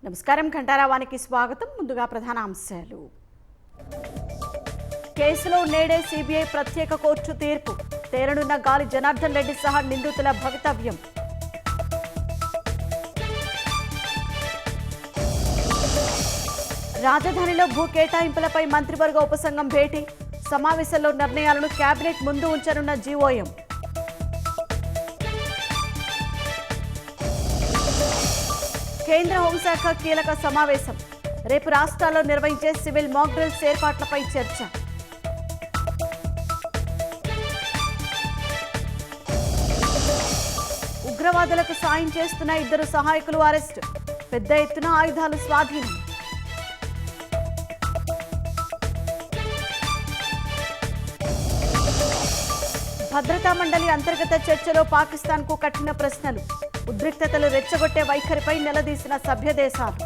నమస్కారం ఘంటారావానికి స్వాగతం. ముందుగా ప్రధాన అంశాలు. కేసులో నేడే సిబిఐ ప్రత్యేక కోర్టు తీర్పు. తేరనున్న గాలి జనార్దన్ రెడ్డి సహా నిందితుల భవితవ్యం. రాజధానిలో భూ కేటాయింపులపై మంత్రివర్గ ఉపసంఘం భేటీ. సమావేశంలో నిర్ణయాలను కేబినెట్ ముందు ఉంచనున్న జీఓఎం. కేంద్ర హోంశాఖ కీలక సమావేశం. రేపు రాష్ట్రాల్లో నిర్వహించే సివిల్ మాక్ డ్రిల్స్ ఏర్పాట్లపై చర్చ. ఉగ్రవాదులకు సాయం చేస్తున్న 2 సహాయకులు అరెస్ట్. పెద్ద ఎత్తున ఆయుధాలు స్వాధీనం. భద్రతా మండలి అంతర్గత చర్చలో పాకిస్తాన్కు కఠిన ప్రశ్నలు. ఉద్రిక్తతలు రెచ్చగొట్టే వైఖరిపై నిలదీసిన సభ్య దేశాలు.